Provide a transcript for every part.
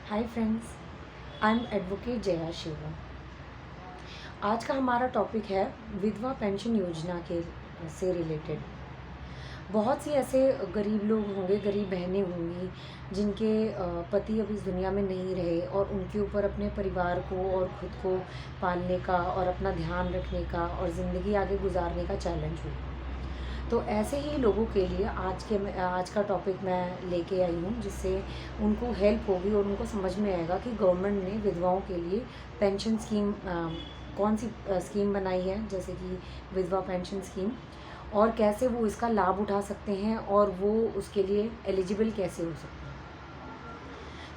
Hi friends, I am advocate Jaya Shiva. आज का हमारा टॉपिक है विधवा पेंशन योजना के से रिलेटेड। बहुत सी ऐसे गरीब लोग होंगे, गरीब बहनें होंगी जिनके पति अब इस दुनिया में नहीं रहे और उनके ऊपर अपने परिवार को और ख़ुद को पालने का और अपना ध्यान रखने का और ज़िंदगी आगे गुजारने का चैलेंज हो। तो ऐसे ही लोगों के लिए आज का टॉपिक मैं लेके आई हूँ, जिससे उनको हेल्प होगी और उनको समझ में आएगा कि गवर्नमेंट ने विधवाओं के लिए पेंशन स्कीम कौन सी स्कीम बनाई है, जैसे कि विधवा पेंशन स्कीम, और कैसे वो इसका लाभ उठा सकते हैं और वो उसके लिए एलिजिबल कैसे हो सकते हैं।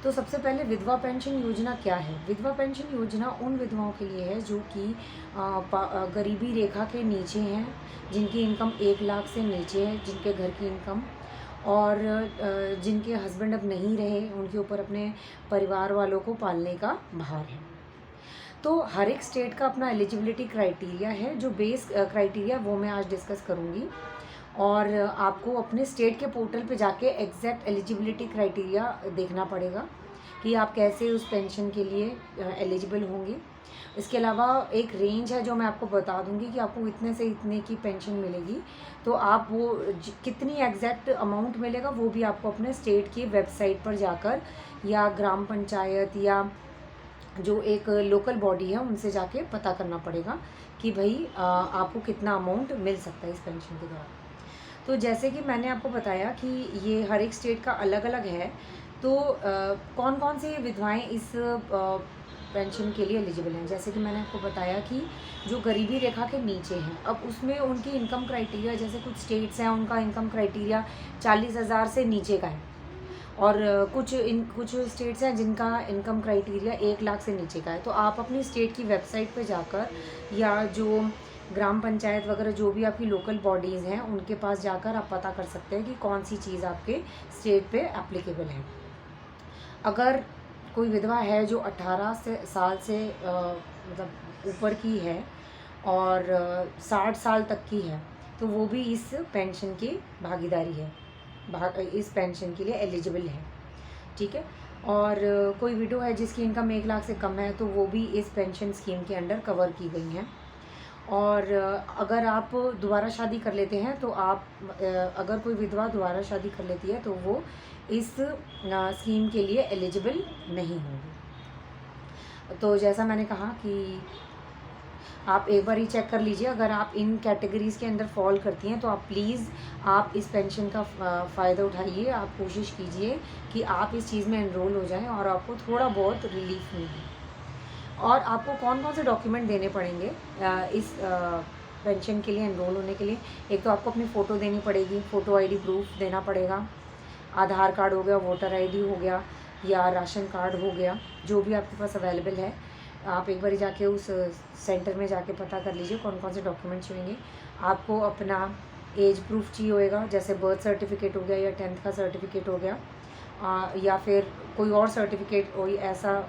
तो सबसे पहले विधवा पेंशन योजना क्या है। विधवा पेंशन योजना उन विधवाओं के लिए है जो कि गरीबी रेखा के नीचे हैं, जिनकी इनकम 1 लाख से नीचे है, जिनके घर की इनकम, और जिनके हस्बैंड अब नहीं रहे, उनके ऊपर अपने परिवार वालों को पालने का भार है। तो हर एक स्टेट का अपना एलिजिबिलिटी क्राइटेरिया है। जो बेस क्राइटेरिया वो मैं आज डिस्कस करूँगी, और आपको अपने स्टेट के पोर्टल पे जाके एग्जैक्ट एलिजिबिलिटी क्राइटेरिया देखना पड़ेगा कि आप कैसे उस पेंशन के लिए एलिजिबल होंगे। इसके अलावा एक रेंज है जो मैं आपको बता दूंगी कि आपको इतने से इतने की पेंशन मिलेगी। तो आप वो कितनी एग्जैक्ट अमाउंट मिलेगा वो भी आपको अपने स्टेट की वेबसाइट पर जाकर या ग्राम पंचायत या जो एक लोकल बॉडी है उनसे जाके पता करना पड़ेगा कि भाई आपको कितना अमाउंट मिल सकता है इस पेंशन के द्वारा। तो जैसे कि मैंने आपको बताया कि ये हर एक स्टेट का अलग अलग है। तो कौन कौन सी विधवाएं इस पेंशन के लिए एलिजिबल हैं। जैसे कि मैंने आपको बताया कि जो गरीबी रेखा के नीचे हैं, अब उसमें उनकी इनकम क्राइटेरिया, जैसे कुछ स्टेट्स हैं उनका इनकम क्राइटेरिया 40,000 से नीचे का है, और कुछ स्टेट्स हैं जिनका इनकम क्राइटेरिया 1 लाख से नीचे का है। तो आप अपनी स्टेट की वेबसाइट पर जाकर या जो ग्राम पंचायत वगैरह जो भी आपकी लोकल बॉडीज़ हैं उनके पास जाकर आप पता कर सकते हैं कि कौन सी चीज़ आपके स्टेट पे एप्लीकेबल है। अगर कोई विधवा है जो 18 साल से मतलब ऊपर की है और 60 साल तक की है, तो वो भी इस पेंशन की भागीदारी है, इस पेंशन के लिए एलिजिबल है। ठीक है। और कोई विडो है जिसकी इनकम 1 लाख से कम है, तो वो भी इस पेंशन स्कीम के अंडर कवर की गई हैं। और अगर आप दोबारा शादी कर लेते हैं तो आप अगर कोई विधवा दोबारा शादी कर लेती है तो वो इस स्कीम के लिए एलिजिबल नहीं होंगी। तो जैसा मैंने कहा कि आप एक बार ही चेक कर लीजिए, अगर आप इन कैटेगरीज़ के अंदर फॉल करती हैं तो आप प्लीज़ आप इस पेंशन का फ़ायदा उठाइए। आप कोशिश कीजिए कि आप इस चीज़ में एनरोल हो जाएं और आपको थोड़ा बहुत रिलीफ मिले। और आपको कौन कौन से डॉक्यूमेंट देने पड़ेंगे इस पेंशन के लिए एनरोल होने के लिए। एक तो आपको अपनी फ़ोटो देनी पड़ेगी, फ़ोटो आईडी प्रूफ देना पड़ेगा। आधार कार्ड हो गया, वोटर आईडी हो गया, या राशन कार्ड हो गया, जो भी आपके पास अवेलेबल है। आप एक बार जाके उस सेंटर में जाके पता कर लीजिए कौन कौन से डॉक्यूमेंट चाहिए। आपको अपना एज प्रूफ चाहिए होएगा, जैसे बर्थ सर्टिफिकेट हो गया या 10th का सर्टिफिकेट हो गया, या फिर कोई और सर्टिफिकेट, कोई ऐसा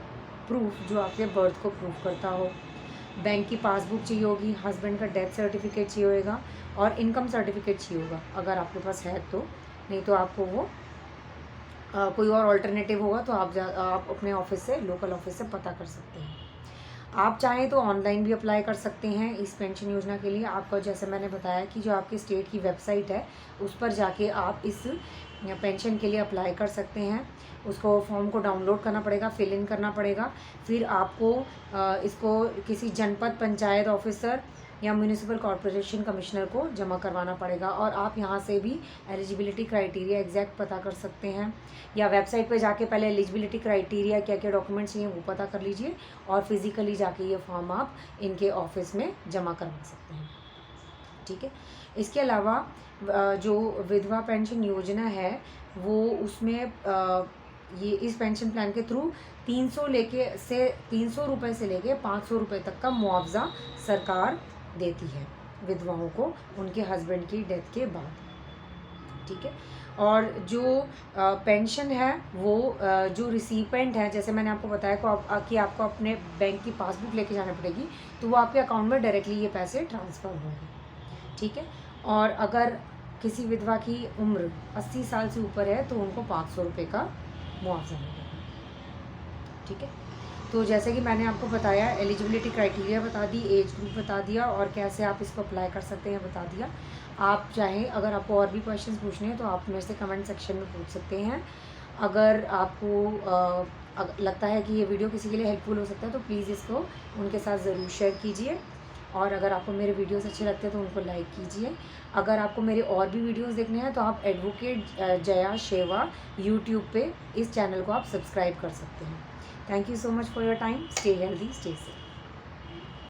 प्रूफ जो आपके बर्थ को प्रूफ करता हो। बैंक की पासबुक चाहिए होगी, हस्बैंड का डेथ सर्टिफिकेट चाहिए होगा, और इनकम सर्टिफिकेट चाहिए होगा अगर आपके पास है तो। नहीं तो आपको वो कोई और अल्टरनेटिव होगा तो आप अपने ऑफिस से, लोकल ऑफिस से पता कर सकते हैं। आप चाहें तो ऑनलाइन भी अप्लाई कर सकते हैं इस पेंशन योजना के लिए। आपको जैसे मैंने बताया कि जो आपकी स्टेट की वेबसाइट है उस पर जाके आप इस पेंशन के लिए अप्लाई कर सकते हैं। उसको फॉर्म को डाउनलोड करना पड़ेगा, फिल इन करना पड़ेगा, फिर आपको इसको किसी जनपद पंचायत ऑफिसर या म्यूनिसिपल कॉरपोरेशन कमिश्नर को जमा करवाना पड़ेगा। और आप यहाँ से भी एलिजिबिलिटी क्राइटेरिया एग्जैक्ट पता कर सकते हैं, या वेबसाइट पे जाके पहले एलिजिबिलिटी क्राइटेरिया क्या क्या डॉक्यूमेंट्स चाहिए वो पता कर लीजिए, और फिज़िकली जाके ये फॉर्म आप इनके ऑफिस में जमा करवा सकते हैं। ठीक है। इसके अलावा जो विधवा पेंशन योजना है वो उसमें ये इस पेंशन प्लान के थ्रू 300 रुपये से लेके 500 रुपये तक का मुआवजा सरकार देती है विधवाओं को उनके हस्बैंड की डेथ के बाद। ठीक है। और जो पेंशन है वो जो रिसिपेंट है, जैसे मैंने आपको बताया कि आपको अपने बैंक की पासबुक लेके जाना पड़ेगी, तो वो आपके अकाउंट में डायरेक्टली ये पैसे ट्रांसफ़र होंगे। ठीक है। और अगर किसी विधवा की उम्र 80 साल से ऊपर है तो उनको 500 रुपये का मुआवजा मिलेगा। ठीक है। तो जैसे कि मैंने आपको बताया, एलिजिबिलिटी क्राइटेरिया बता दी, एज ग्रुप बता दिया, और कैसे आप इसको अप्लाई कर सकते हैं बता दिया। आप चाहें, अगर आपको और भी क्वेश्चंस पूछने हैं तो आप मेरे से कमेंट सेक्शन में पूछ सकते हैं। अगर आपको लगता है कि ये वीडियो किसी के लिए हेल्पफुल हो सकता है तो प्लीज़ इसको उनके साथ ज़रूर शेयर कीजिए। और अगर आपको मेरे वीडियोस अच्छे लगते हैं तो उनको लाइक कीजिए। अगर आपको मेरे और भी वीडियोस देखने हैं तो आप एडवोकेट जया शेवा यूट्यूब पे इस चैनल को आप सब्सक्राइब कर सकते हैं। Thank you so much for your time. Stay healthy, stay safe.